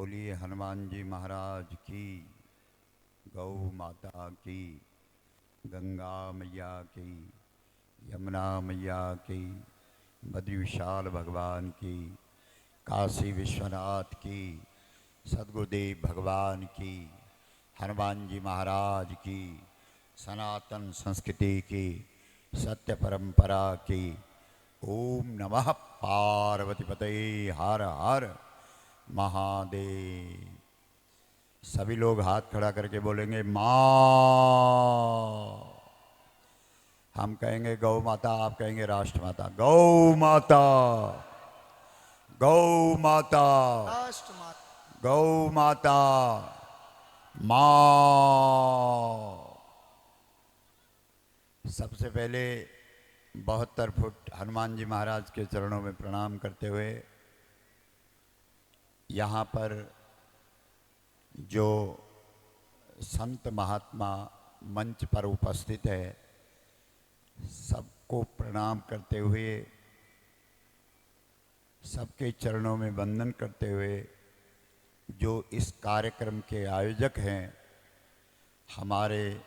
बोलिए हनुमान जी महाराज की, गौ माता की, गंगा मैया की, यमुना मैया की, बद्री विशाल भगवान की, काशी विश्वनाथ की, सद्गुरुदेव भगवान की, हनुमान जी महाराज की, सनातन संस्कृति की, सत्य परंपरा की। ओम नमः पार्वती पते हर हर महादेव। सभी लोग हाथ खड़ा करके बोलेंगे माँ। हम कहेंगे गौ माता, आप कहेंगे राष्ट्र माता। गौ माता, गौ माता, राष्ट्र माता। गौ माता, माँ। सबसे पहले 72 फुट हनुमान जी महाराज के चरणों में प्रणाम करते हुए यहाँ पर जो संत महात्मा मंच पर उपस्थित है, सबको प्रणाम करते हुए, सबके चरणों में वंदन करते हुए, जो इस कार्यक्रम के आयोजक हैं, हमारे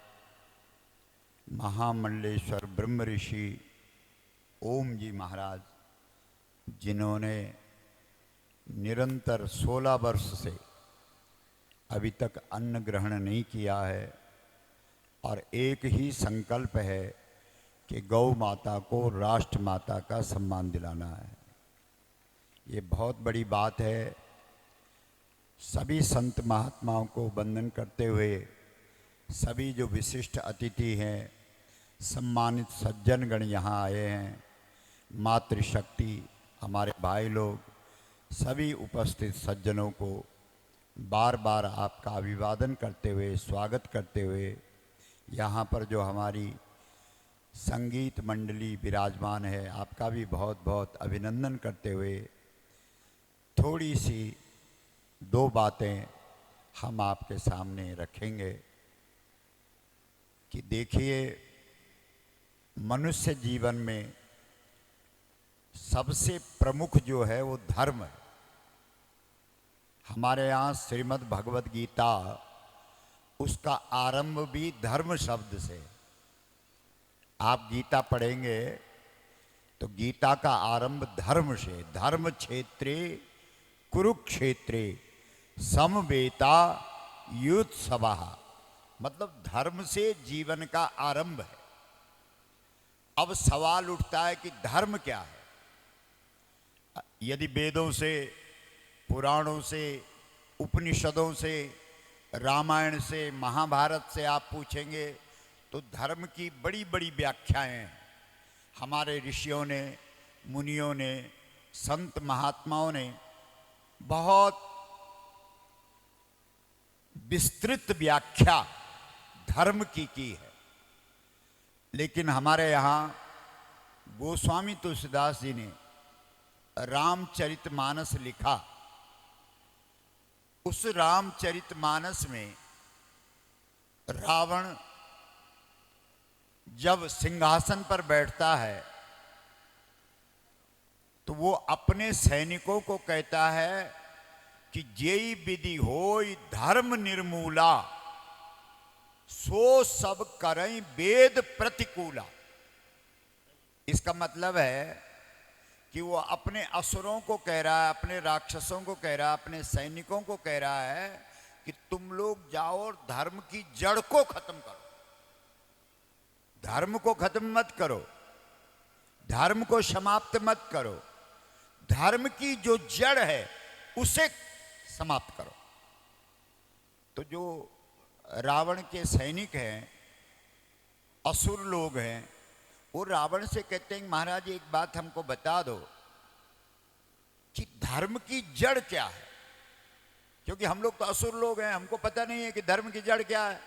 महामंडलेश्वर ब्रह्म ऋषि ओम जी महाराज, जिन्होंने निरंतर 16 वर्ष से अभी तक अन्न ग्रहण नहीं किया है और एक ही संकल्प है कि गौ माता को राष्ट्र माता का सम्मान दिलाना है। ये बहुत बड़ी बात है। सभी संत महात्माओं को वंदन करते हुए, सभी जो विशिष्ट अतिथि हैं, सम्मानित सज्जनगण यहाँ आए हैं, मातृशक्ति, हमारे भाई लोग, सभी उपस्थित सज्जनों को बार बार आपका अभिवादन करते हुए, स्वागत करते हुए, यहाँ पर जो हमारी संगीत मंडली विराजमान है, आपका भी बहुत बहुत अभिनंदन करते हुए थोड़ी सी 2 बातें हम आपके सामने रखेंगे कि देखिए, मनुष्य जीवन में सबसे प्रमुख जो है वो धर्म है। हमारे यहाँ श्रीमद् भगवद गीता, उसका आरंभ भी धर्म शब्द से। आप गीता पढ़ेंगे तो गीता का आरंभ धर्म से। धर्म क्षेत्रे कुरुक्षेत्रे समवेता युत्सवः, मतलब धर्म से जीवन का आरंभ है। अब सवाल उठता है कि धर्म क्या है। यदि वेदों से, पुराणों से, उपनिषदों से, रामायण से, महाभारत से आप पूछेंगे तो धर्म की बड़ी बड़ी व्याख्याएं हैं। हमारे ऋषियों ने, मुनियों ने, संत महात्माओं ने बहुत विस्तृत व्याख्या धर्म की है। लेकिन हमारे यहाँ गोस्वामी तुलसीदास जी ने रामचरितमानस लिखा। उस रामचरितमानस में रावण जब सिंहासन पर बैठता है तो वो अपने सैनिकों को कहता है कि जेई विधि होई धर्म निर्मूला, सो सब करई वेद प्रतिकूला। इसका मतलब है कि वो अपने असुरों को कह रहा है, अपने राक्षसों को कह रहा है, अपने सैनिकों को कह रहा है कि तुम लोग जाओ और धर्म की जड़ को खत्म करो। धर्म को खत्म मत करो, धर्म को समाप्त मत करो, धर्म की जो जड़ है उसे समाप्त करो। तो जो रावण के सैनिक हैं, असुर लोग हैं, वो रावण से कहते हैं महाराज एक बात हमको बता दो कि धर्म की जड़ क्या है, क्योंकि हम लोग तो असुर लोग हैं, हमको पता नहीं है कि धर्म की जड़ क्या है।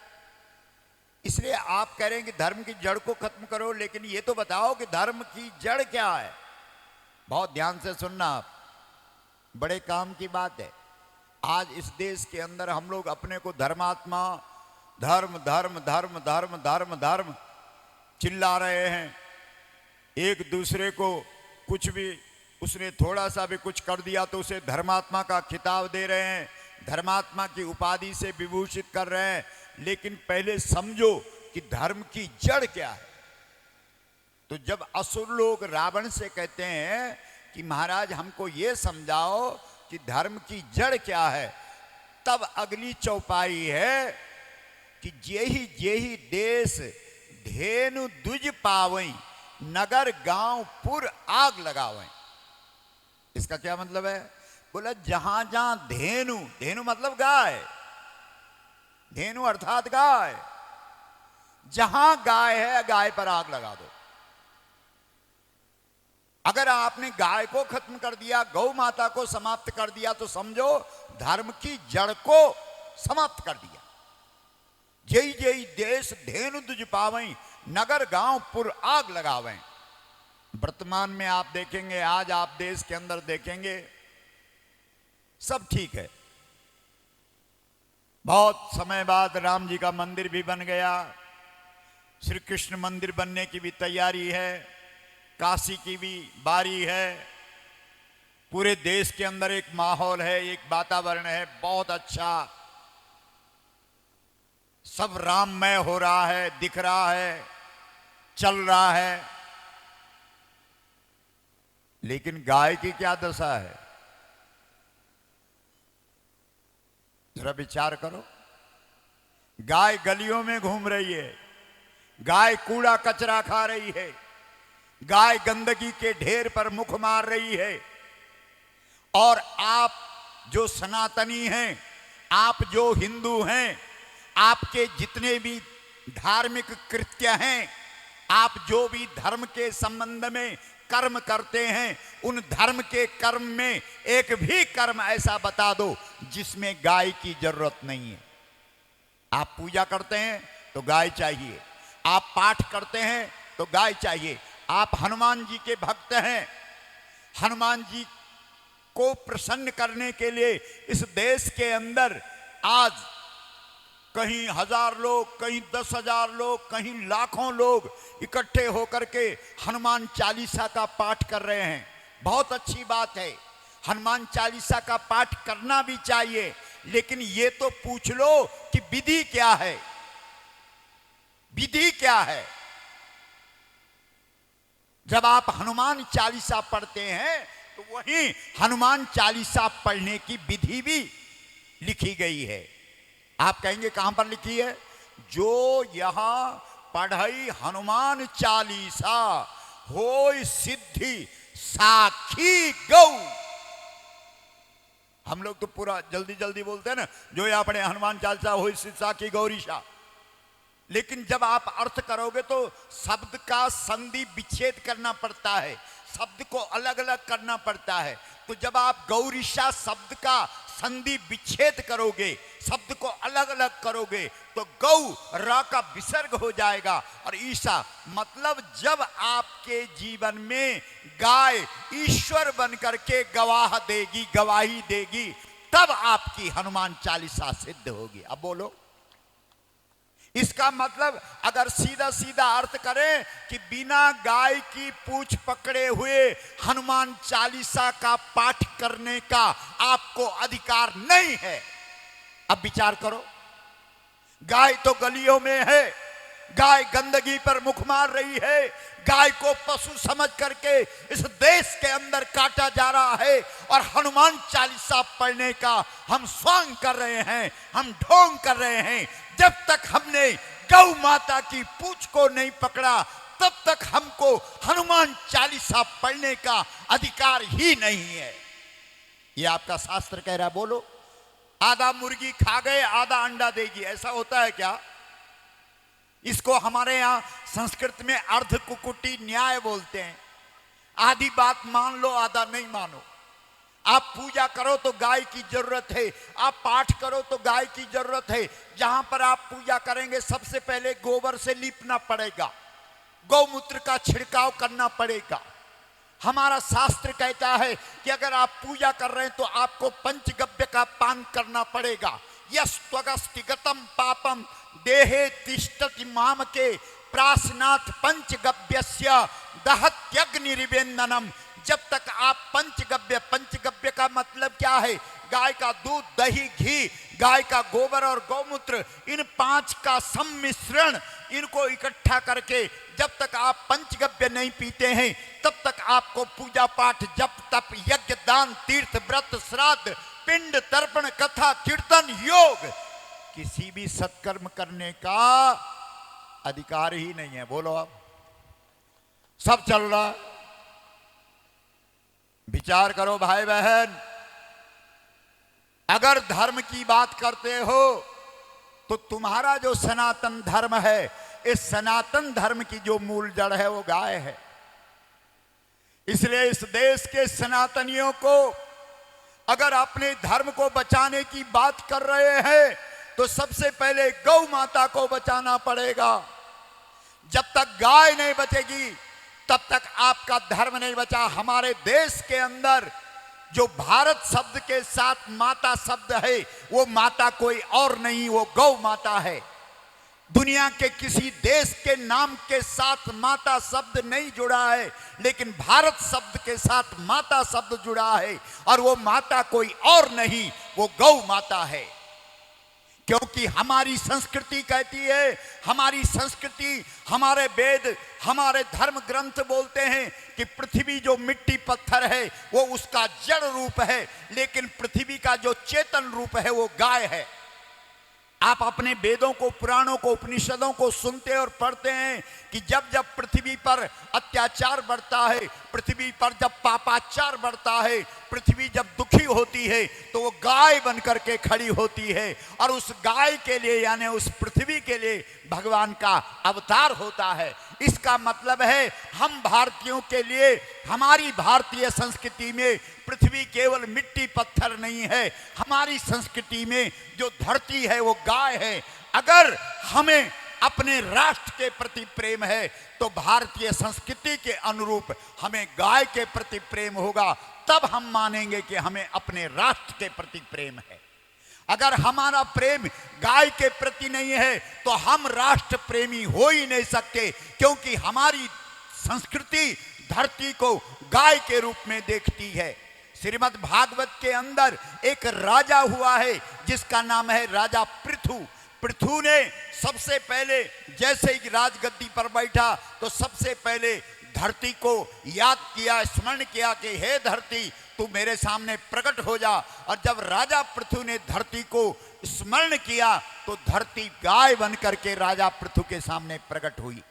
इसलिए आप कह रहे हैं कि धर्म की जड़ को खत्म करो, लेकिन ये तो बताओ कि धर्म की जड़ क्या है। बहुत ध्यान से सुनना आप, बड़े काम की बात है। आज इस देश के अंदर हम लोग अपने को धर्मात्मा, धर्म धर्म धर्म धर्म धर्म धर्म चिल्ला रहे हैं। एक दूसरे को कुछ भी, उसने थोड़ा सा भी कुछ कर दिया तो उसे धर्मात्मा का खिताब दे रहे हैं, धर्मात्मा की उपाधि से विभूषित कर रहे हैं, लेकिन पहले समझो कि धर्म की जड़ क्या है। तो जब असुर लोग रावण से कहते हैं कि महाराज हमको ये समझाओ कि धर्म की जड़ क्या है, तब अगली चौपाई है कि जेहि जेहि देश धेनु दुज पावई, नगर गांव पुर आग लगावें। इसका क्या मतलब है? बोला जहां जहां धेनु, धेनु मतलब गाय, धेनु अर्थात गाय, जहां गाय है गाय पर आग लगा दो। अगर आपने गाय को खत्म कर दिया, गौ माता को समाप्त कर दिया, तो समझो धर्म की जड़ को समाप्त कर दिया। जय जय देश धेनु दुज पावई, नगर गांव पुर आग लगावें। वर्तमान में आप देखेंगे, आज आप देश के अंदर देखेंगे, सब ठीक है। बहुत समय बाद राम जी का मंदिर भी बन गया, श्री कृष्ण मंदिर बनने की भी तैयारी है, काशी की भी बारी है, पूरे देश के अंदर एक माहौल है, एक वातावरण है बहुत अच्छा, सब राममय हो रहा है, दिख रहा है, चल रहा है। लेकिन गाय की क्या दशा है, जरा विचार करो। गाय गलियों में घूम रही है, गाय कूड़ा कचरा खा रही है, गाय गंदगी के ढेर पर मुख मार रही है। और आप जो सनातनी हैं, आप जो हिंदू हैं, आपके जितने भी धार्मिक कृत्य हैं, आप जो भी धर्म के संबंध में कर्म करते हैं, उन धर्म के कर्म में एक भी कर्म ऐसा बता दो जिसमें गाय की जरूरत नहीं है। आप पूजा करते हैं तो गाय चाहिए, आप पाठ करते हैं तो गाय चाहिए, आप हनुमान जी के भक्त हैं, हनुमान जी को प्रसन्न करने के लिए इस देश के अंदर आज कहीं 1000 लोग, कहीं 10,000 लोग, कहीं लाखों लोग इकट्ठे होकर के हनुमान चालीसा का पाठ कर रहे हैं। बहुत अच्छी बात है, हनुमान चालीसा का पाठ करना भी चाहिए, लेकिन ये तो पूछ लो कि विधि क्या है, विधि क्या है। जब आप हनुमान चालीसा पढ़ते हैं तो वहीं हनुमान चालीसा पढ़ने की विधि भी लिखी गई है। आप कहेंगे कहां पर लिखी है? जो यहां पढ़ई हनुमान चालीसा होय सिद्धि साखी गौ। हम लोग तो पूरा जल्दी जल्दी बोलते हैं ना, जो यहाँ पढ़े हनुमान चालीसा होय सिद्धि साखी गौरीशा। लेकिन जब आप अर्थ करोगे तो शब्द का संधि विच्छेद करना पड़ता है, शब्द को अलग अलग करना पड़ता है। तो जब आप गौरीशा शब्द का संधि विच्छेद करोगे, शब्द को अलग अलग करोगे, तो गौ र का विसर्ग हो जाएगा और ईशा मतलब जब आपके जीवन में गाय ईश्वर बनकर के गवाह देगी, गवाही देगी, तब आपकी हनुमान चालीसा सिद्ध होगी। अब बोलो, इसका मतलब अगर सीधा सीधा अर्थ करें कि बिना गाय की पूंछ पकड़े हुए हनुमान चालीसा का पाठ करने का आपको अधिकार नहीं है। अब विचार करो, गाय तो गलियों में है, गाय गंदगी पर मुख मार रही है, गाय को पशु समझ करके इस देश के अंदर काटा जा रहा है, और हनुमान चालीसा पढ़ने का हम स्वांग कर रहे हैं, हम ढोंग कर रहे हैं। जब तक हमने गौ माता की पूंछ को नहीं पकड़ा, तब तक हमको हनुमान चालीसा पढ़ने का अधिकार ही नहीं है। ये आपका शास्त्र कह रहा। बोलो, आधा मुर्गी खा गए आधा अंडा देगी, ऐसा होता है क्या? इसको हमारे यहाँ संस्कृत में अर्ध कुकुटी न्याय बोलते हैं। आधी बात मान लो, आधा नहीं मानो। आप पूजा करो तो गाय की जरूरत है, आप पाठ करो तो गाय की जरूरत है। जहां पर आप पूजा करेंगे सबसे पहले गोबर से लीपना पड़ेगा, गौमूत्र का छिड़काव करना पड़ेगा। हमारा शास्त्र कहता है कि अगर आप पूजा कर रहे हैं तो आपको पंचगव्य का पान करना पड़ेगा। यस त्वगस्तिगतम पापम देहे तिष्ठति माम के प्रासनाथ पंचगव्यस्य दहत्यग्निरिवेन्दनम। जब तक आप पंचगव्य, पंचगव्य का मतलब क्या है? गाय का दूध, दही, घी, गाय का गोबर और गौमूत्र, इन 5 का सम्मिश्रण, इनको इकट्ठा करके जब तक आप पंचगव्य नहीं पीते हैं तब तक आपको पूजा पाठ, जप तप, यज्ञ, दान, तीर्थ, व्रत, श्राद्ध, पिंड, तर्पण, कथा, कीर्तन, योग, किसी भी सत्कर्म करने का अधिकार ही नहीं है। बोलो आप, सब चल रहा। विचार करो भाई बहन, अगर धर्म की बात करते हो तो तुम्हारा जो सनातन धर्म है, इस सनातन धर्म की जो मूल जड़ है वो गाय है। इसलिए इस देश के सनातनियों को अगर अपने धर्म को बचाने की बात कर रहे हैं तो सबसे पहले गौ माता को बचाना पड़ेगा। जब तक गाय नहीं बचेगी तब तक आपका धर्म नहीं बचा। हमारे देश के अंदर जो भारत शब्द के साथ माता शब्द है, वो माता कोई और नहीं, वो गौ माता है। दुनिया के किसी देश के नाम के साथ माता शब्द नहीं जुड़ा है, लेकिन भारत शब्द के साथ माता शब्द जुड़ा है, और वो माता कोई और नहीं, वो गौ माता है। क्योंकि हमारी संस्कृति कहती है, हमारी संस्कृति, हमारे वेद, हमारे धर्म ग्रंथ बोलते हैं कि पृथ्वी जो मिट्टी पत्थर है वो उसका जड़ रूप है, लेकिन पृथ्वी का जो चेतन रूप है वो गाय है। आप अपने वेदों को, पुराणों को, उपनिषदों को सुनते और पढ़ते हैं कि जब जब पृथ्वी पर अत्याचार बढ़ता है, पृथ्वी पर जब पापाचार बढ़ता है, पृथ्वी जब दुखी होती है तो वो गाय बन करके खड़ी होती है, और उस गाय के लिए यानी उस पृथ्वी के लिए भगवान का अवतार होता है। इसका मतलब है हम भारतीयों के लिए, हमारी भारतीय संस्कृति में पृथ्वी केवल मिट्टी पत्थर नहीं है, हमारी संस्कृति में जो धरती है वो गाय है। अगर हमें अपने राष्ट्र के प्रति प्रेम है तो भारतीय संस्कृति के अनुरूप हमें गाय के प्रति प्रेम होगा, तब हम मानेंगे कि हमें अपने राष्ट्र के प्रति प्रेम है। अगर हमारा प्रेम गाय के प्रति नहीं है तो हम राष्ट्र प्रेमी हो ही नहीं सकते, क्योंकि हमारी संस्कृति धरती को गाय के रूप में देखती है। श्रीमद् भागवत के अंदर एक राजा हुआ है जिसका नाम है राजा पृथु। पृथु ने सबसे पहले जैसे ही राजगद्दी पर बैठा तो सबसे पहले धरती को याद किया, स्मरण किया कि हे धरती तू मेरे सामने प्रकट हो जा। और जब राजा पृथु ने धरती को स्मरण किया तो धरती गाय बन करके राजा पृथु के सामने प्रकट हुई।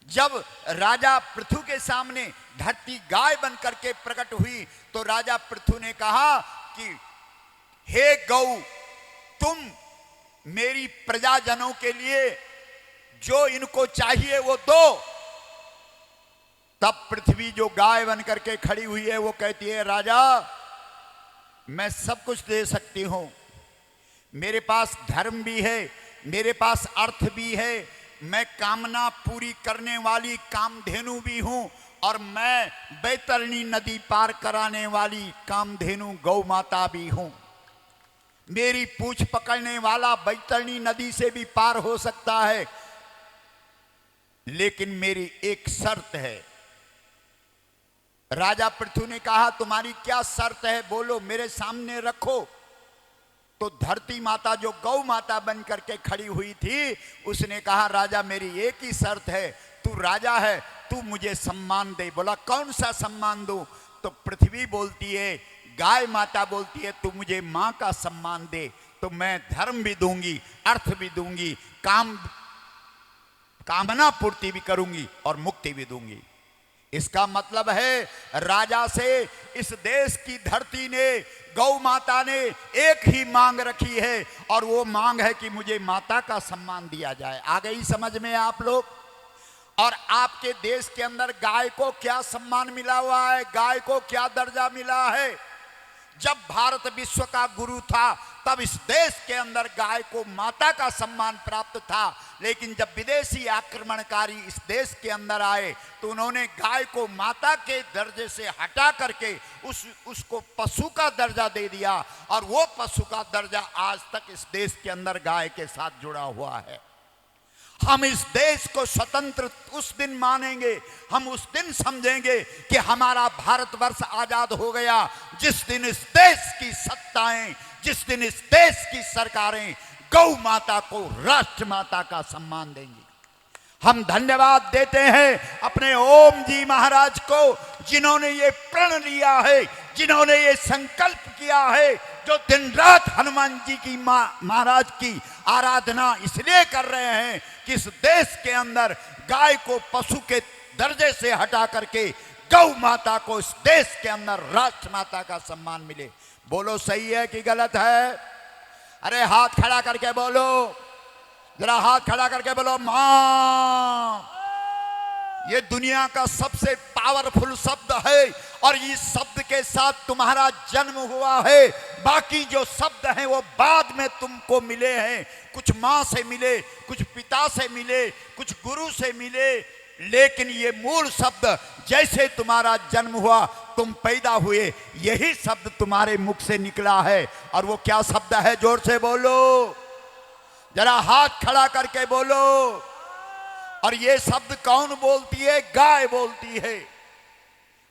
जब राजा पृथु के सामने धरती गाय बन करके प्रकट हुई तो राजा पृथु ने कहा कि हे गौ, तुम मेरी प्रजाजनों के लिए जो इनको चाहिए वो दो। तब पृथ्वी जो गाय बन करके खड़ी हुई है वो कहती है, राजा मैं सब कुछ दे सकती हूं, मेरे पास धर्म भी है, मेरे पास अर्थ भी है, मैं कामना पूरी करने वाली कामधेनु भी हूं, और मैं बैतरणी नदी पार कराने वाली कामधेनु गौ माता भी हूं। मेरी पूंछ पकड़ने वाला बैतरणी नदी से भी पार हो सकता है, लेकिन मेरी एक शर्त है। राजा पृथु ने कहा, तुम्हारी क्या शर्त है, बोलो, मेरे सामने रखो। तो धरती माता जो गौ माता बन करके खड़ी हुई थी उसने कहा, राजा मेरी एक ही शर्त है, तू राजा है, तू मुझे सम्मान दे। बोला, कौन सा सम्मान दूं? तो पृथ्वी बोलती है, गाय माता बोलती है, तू मुझे मां का सम्मान दे तो मैं धर्म भी दूंगी, अर्थ भी दूंगी, कामना पूर्ति भी करूंगी और मुक्ति भी दूंगी। इसका मतलब है राजा से इस देश की धरती ने, गौ माता ने एक ही मांग रखी है, और वो मांग है कि मुझे माता का सम्मान दिया जाए। आ गई समझ में आप लोग? और आपके देश के अंदर गाय को क्या सम्मान मिला हुआ है, गाय को क्या दर्जा मिला है? जब भारत विश्व का गुरु था तब इस देश के अंदर गाय को माता का सम्मान प्राप्त था, लेकिन जब विदेशी आक्रमणकारी इस देश के अंदर आए तो उन्होंने गाय को माता के दर्जे से हटा करके उसको पशु का दर्जा दे दिया, और वो पशु का दर्जा आज तक इस देश के अंदर गाय के साथ जुड़ा हुआ है। हम इस देश को स्वतंत्र उस दिन मानेंगे, हम उस दिन समझेंगे कि हमारा भारतवर्ष आजाद हो गया जिस दिन इस देश की सत्ताएं जिस दिन इस देश की सरकारें गौ माता को राष्ट्र माता का सम्मान देंगी। हम धन्यवाद देते हैं अपने ओम जी महाराज को, जिन्होंने ये प्रण लिया है, जिन्होंने ये संकल्प किया है, जो दिन रात हनुमान जी की महाराज की आराधना इसलिए कर रहे हैं कि इस देश के अंदर गाय को पशु के दर्जे से हटा करके गौ माता को इस देश के अंदर राष्ट्र माता का सम्मान मिले। बोलो सही है कि गलत है? अरे हाथ खड़ा करके बोलो, जरा हाथ खड़ा करके बोलो मां। ये दुनिया का सबसे पावरफुल शब्द है और इस शब्द के साथ तुम्हारा जन्म हुआ है। बाकी जो शब्द हैं वो बाद में तुमको मिले हैं, कुछ मां से मिले, कुछ पिता से मिले, कुछ गुरु से मिले, लेकिन ये मूल शब्द जैसे तुम्हारा जन्म हुआ, तुम पैदा हुए, यही शब्द तुम्हारे मुख से निकला है। और वो क्या शब्द है? जोर से बोलो, जरा हाथ खड़ा करके बोलो। और ये शब्द कौन बोलती है? गाय बोलती है।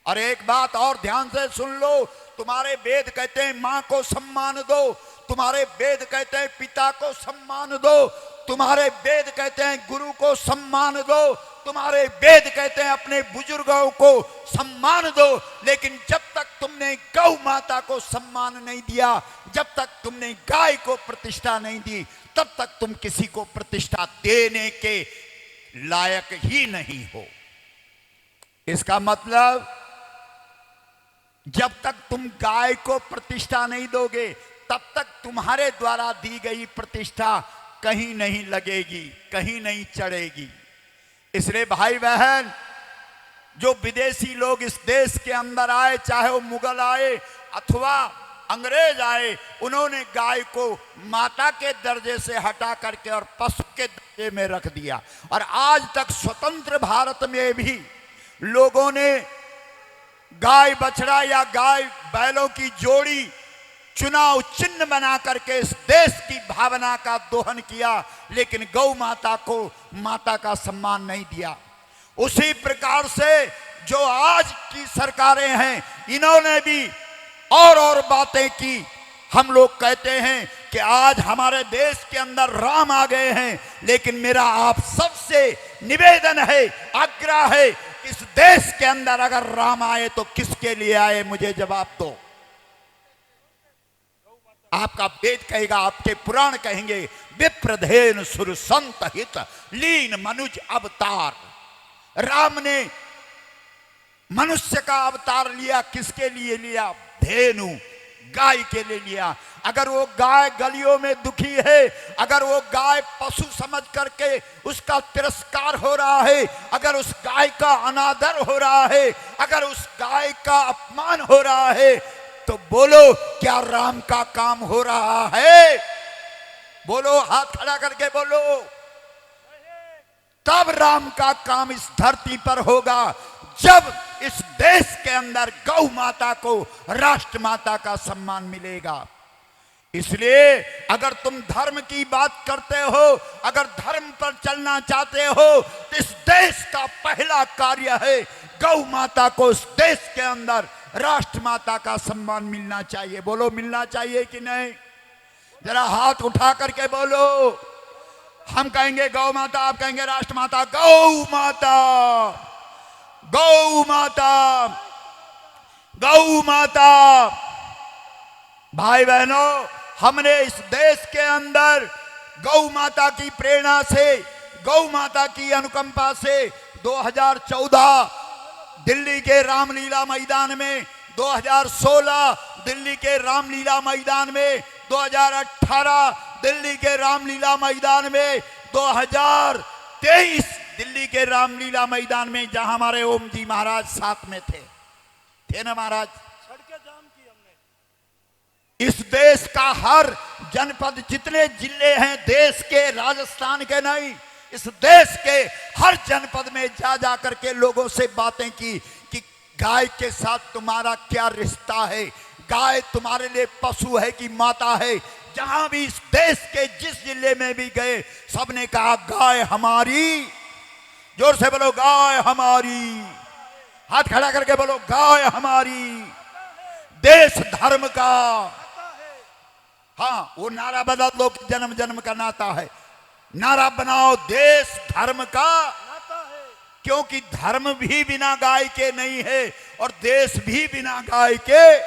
और एक बात और ध्यान से सुन लो, तुम्हारे वेद कहते हैं मां को सम्मान दो, तुम्हारे वेद कहते हैं पिता को सम्मान दो, तुम्हारे वेद कहते हैं गुरु को सम्मान दो, तुम्हारे वेद कहते हैं अपने बुजुर्गों को सम्मान दो। लेकिन जब तक तुमने गौ माता को सम्मान नहीं दिया, जब तक तुमने गाय को प्रतिष्ठा नहीं दी, तब तक तुम किसी को प्रतिष्ठा देने के लायक ही नहीं हो। इसका मतलब जब तक तुम गाय को प्रतिष्ठा नहीं दोगे, तब तक तुम्हारे द्वारा दी गई प्रतिष्ठा कहीं नहीं लगेगी, कहीं नहीं चढ़ेगी। इसलिए भाई बहन, जो विदेशी लोग इस देश के अंदर आए, चाहे वो मुगल आए अथवा अंग्रेज आए, उन्होंने गाय को माता के दर्जे से हटा करके और पशु के दर्जे में रख दिया। और आज तक स्वतंत्र भारत में भी लोगों ने गाय बछड़ा या गाय बैलों की जोड़ी चुनाव चिन्ह बना करके इस देश की भावना का दोहन किया, लेकिन गौ माता को माता का सम्मान नहीं दिया। उसी प्रकार से जो आज की सरकारें हैं, इन्होंने भी और बातें की। हम लोग कहते हैं कि आज हमारे देश के अंदर राम आ गए हैं, लेकिन मेरा आप सबसे निवेदन है, आग्रह है, इस देश के अंदर अगर राम आए तो किसके लिए आए? मुझे जवाब दो। आपका वेद कहेगा, आपके पुराण कहेंगे, विप्रधेन सुर संत हित लीन मनुज अवतार। राम ने मनुष्य का अवतार लिया, किसके लिए लिया? धेनु, गाय के लिए लिया। अगर वो गाय गलियों में दुखी है, अगर वो गाय पशु समझ करके उसका तिरस्कार हो रहा है, अगर उस गाय का अनादर हो रहा है, अगर उस गाय का अपमान हो रहा है, तो बोलो क्या राम का काम हो रहा है? बोलो, हाथ खड़ा करके बोलो। तब राम का काम इस धरती पर होगा, जब इस देश के अंदर गौ माता को राष्ट्र माता का सम्मान मिलेगा। इसलिए अगर तुम धर्म की बात करते हो, अगर धर्म पर चलना चाहते हो, तो इस देश का पहला कार्य है गौ माता को इस देश के अंदर राष्ट्र माता का सम्मान मिलना चाहिए। बोलो, मिलना चाहिए कि नहीं? जरा हाथ उठा करके बोलो। हम कहेंगे गौ माता, आप कहेंगे राष्ट्र माता। गौ माता, गौ माता, गौ माता। भाई बहनों, हमने इस देश के अंदर गौ माता की प्रेरणा से, गौ माता की अनुकंपा से 2014 दिल्ली के रामलीला मैदान में, 2016 दिल्ली के रामलीला मैदान में, 2018 दिल्ली के रामलीला मैदान में, 2023 दिल्ली के रामलीला मैदान में, जहां हमारे ओम जी महाराज साथ में थे ना महाराज? सड़कें जाम की हमने। इस देश का हर जनपद, जितने जिले हैं देश के, राजस्थान के नहीं, इस देश के हर जनपद में जा करके लोगों से बातें की कि गाय के साथ तुम्हारा क्या रिश्ता है, गाय तुम्हारे लिए पशु है कि माता है। जहां भी इस देश के जिस जिले में भी गए, सबने कहा गाय हमारी। जोर से बोलो, गाय हमारी। हाथ खड़ा करके बोलो, गाय हमारी। देश धर्म का, हाँ, वो नारा बदल दो कि जन्म जन्म का नाता है। नारा बनाओ देश धर्म का नाता है। क्योंकि धर्म भी बिना गाय के नहीं है और देश भी बिना गाय के।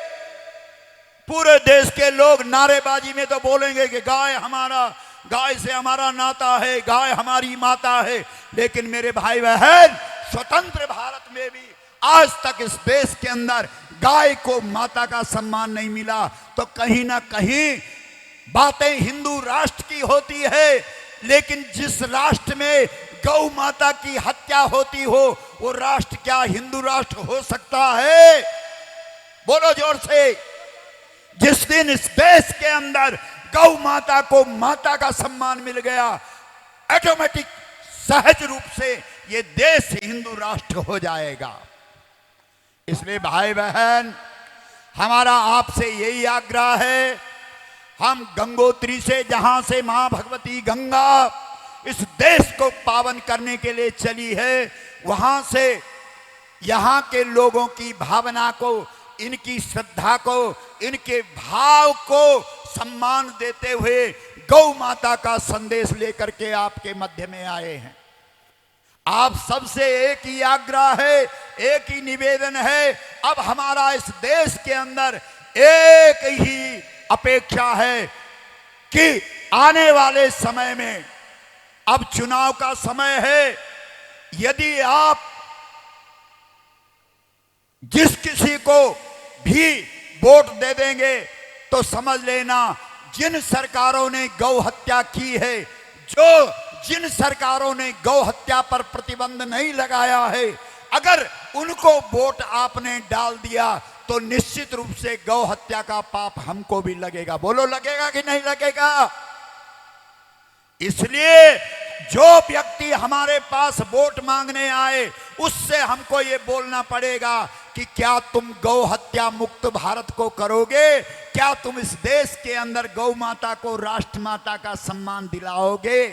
पूरे देश के लोग नारेबाजी में तो बोलेंगे कि गाय हमारा, गाय से हमारा नाता है, गाय हमारी माता है, लेकिन मेरे भाई बहन स्वतंत्र भारत में भी आज तक इस देश के अंदर गाय को माता का सम्मान नहीं मिला। तो कहीं ना कहीं बातें हिंदू राष्ट्र की होती है, लेकिन जिस राष्ट्र में गौ माता की हत्या होती हो वो राष्ट्र क्या हिंदू राष्ट्र हो सकता है? बोलो जोर से। जिस दिन इस देश के अंदर गौ माता को माता का सम्मान मिल गया, ऑटोमेटिक सहज रूप से ये देश हिंदू राष्ट्र हो जाएगा। इसलिए भाई बहन हमारा आपसे यही आग्रह है, हम गंगोत्री से, जहां से मां भगवती गंगा इस देश को पावन करने के लिए चली है, वहां से यहां के लोगों की भावना को, इनकी श्रद्धा को, इनके भाव को सम्मान देते हुए गौ माता का संदेश लेकर के आपके मध्य में आए हैं। आप सबसे एक ही आग्रह है, एक ही निवेदन है, अब हमारा इस देश के अंदर एक ही अपेक्षा है कि आने वाले समय में, अब चुनाव का समय है, यदि आप जिस किसी को भी वोट दे देंगे तो समझ लेना जिन सरकारों ने गौ हत्या की है, जिन सरकारों ने गौ हत्या पर प्रतिबंध नहीं लगाया है, अगर उनको वोट आपने डाल दिया तो निश्चित रूप से गौ हत्या का पाप हमको भी लगेगा। बोलो लगेगा कि नहीं लगेगा? इसलिए जो व्यक्ति हमारे पास वोट मांगने आए उससे हमको ये बोलना पड़ेगा कि क्या तुम गौ हत्या मुक्त भारत को करोगे? क्या तुम इस देश के अंदर गौ माता को राष्ट्र माता का सम्मान दिलाओगे?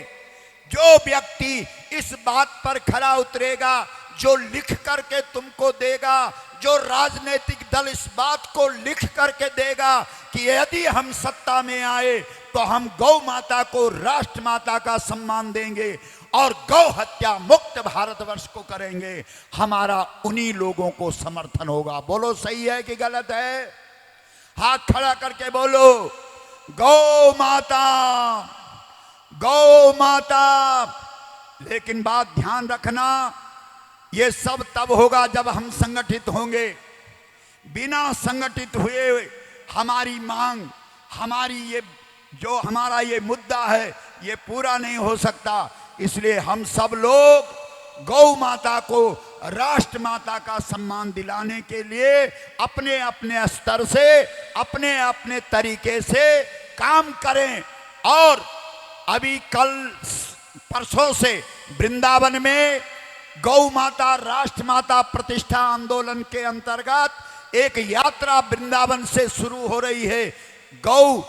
जो व्यक्ति इस बात पर खरा उतरेगा, जो लिख करके तुमको देगा, जो राजनीतिक दल इस बात को लिख करके देगा कि यदि हम सत्ता में आए तो हम गौ माता को राष्ट्र माता का सम्मान देंगे और गौ हत्या मुक्त भारतवर्ष को करेंगे, हमारा उन्हीं लोगों को समर्थन होगा। बोलो सही है कि गलत है? हाथ खड़ा करके बोलो गौ माता, गौ माता। लेकिन बात ध्यान रखना, ये सब तब होगा जब हम संगठित होंगे। बिना संगठित हुए हमारी मांग, हमारी ये जो हमारा ये मुद्दा है ये पूरा नहीं हो सकता। इसलिए हम सब लोग गौ माता को राष्ट्र माता का सम्मान दिलाने के लिए अपने अपने स्तर से, अपने अपने तरीके से काम करें। और अभी कल परसों से वृंदावन में गौ माता राष्ट्र माता प्रतिष्ठा आंदोलन के अंतर्गत एक यात्रा वृंदावन से शुरू हो रही है। गौ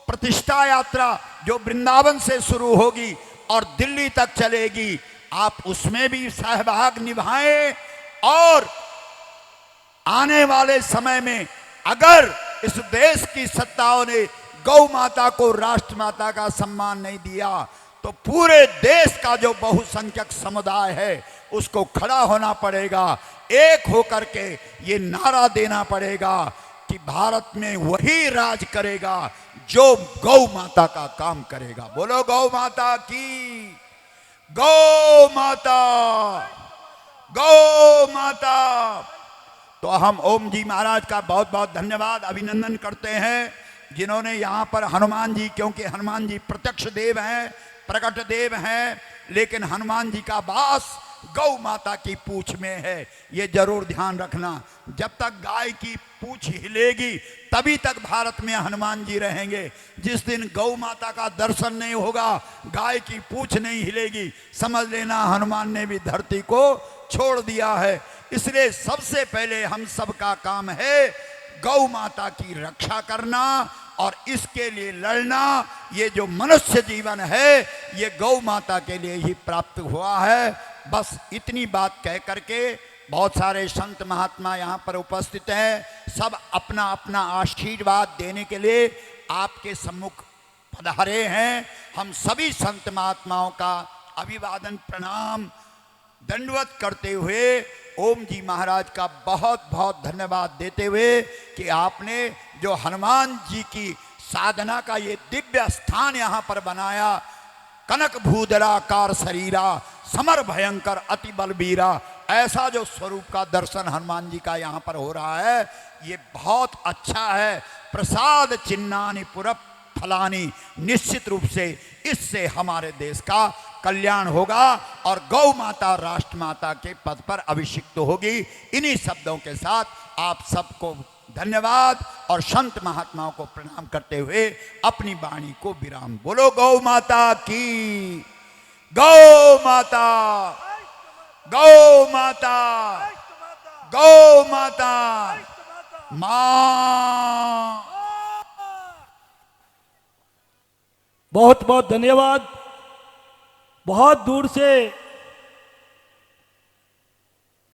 प्रतिष्ठा यात्रा जो वृंदावन से शुरू होगी और दिल्ली तक चलेगी, आप उसमें भी सहभाग निभाएं। और आने वाले समय में अगर इस देश की सत्ताओं ने गौ माता को राष्ट्र माता का सम्मान नहीं दिया तो पूरे देश का जो बहुसंख्यक समुदाय है उसको खड़ा होना पड़ेगा, एक होकर के ये नारा देना पड़ेगा कि भारत में वही राज करेगा जो गौ माता का काम करेगा। बोलो गौ माता की, गौ माता, गौ माता। तो हम ओम जी महाराज का बहुत बहुत धन्यवाद, अभिनंदन करते हैं जिन्होंने यहाँ पर हनुमान जी, क्योंकि हनुमान जी प्रत्यक्ष देव हैं, प्रकट देव हैं, लेकिन हनुमान जी का वास गौ माता की पूंछ में है। ये जरूर ध्यान रखना, जब तक गाय की पूंछ हिलेगी तभी तक भारत में हनुमान जी रहेंगे। जिस दिन गौ माता का दर्शन नहीं होगा, गाय की पूंछ नहीं हिलेगी, समझ लेना हनुमान ने भी धरती को छोड़ दिया है। इसलिए सबसे पहले हम सबका काम है गौ माता की रक्षा करना और इसके लिए लड़ना। ये जो मनुष्य जीवन है ये गौ माता के लिए ही प्राप्त हुआ है। बस इतनी बात कह करके, बहुत सारे संत महात्मा यहाँ पर उपस्थित हैं, सब अपना अपना आशीर्वाद देने के लिए आपके सम्मुख पधारे हैं। हम सभी संत महात्माओं का अभिवादन प्रणाम दंडवत करते हुए ओम जी महाराज का बहुत बहुत धन्यवाद देते हुए कि आपने जो हनुमान जी की साधना का ये दिव्य स्थान यहाँ पर बनाया, कनक भूदलाकार शरीरा समर भयंकर अति बलबीरा, ऐसा जो स्वरूप का दर्शन हनुमान जी का यहाँ पर हो रहा है, ये बहुत अच्छा है। प्रसाद चिन्नानि पुरप फलानी, निश्चित रूप से इससे हमारे देश का कल्याण होगा और गौ माता राष्ट्र माता के पद पर अभिषिक्त होगी। इन्हीं शब्दों के साथ आप सबको धन्यवाद और संत महात्माओं को प्रणाम करते हुए अपनी वाणी को विराम। बोलो गौ माता की, गौ माता, गौ माता, गौ माता, मां। बहुत बहुत धन्यवाद। बहुत दूर से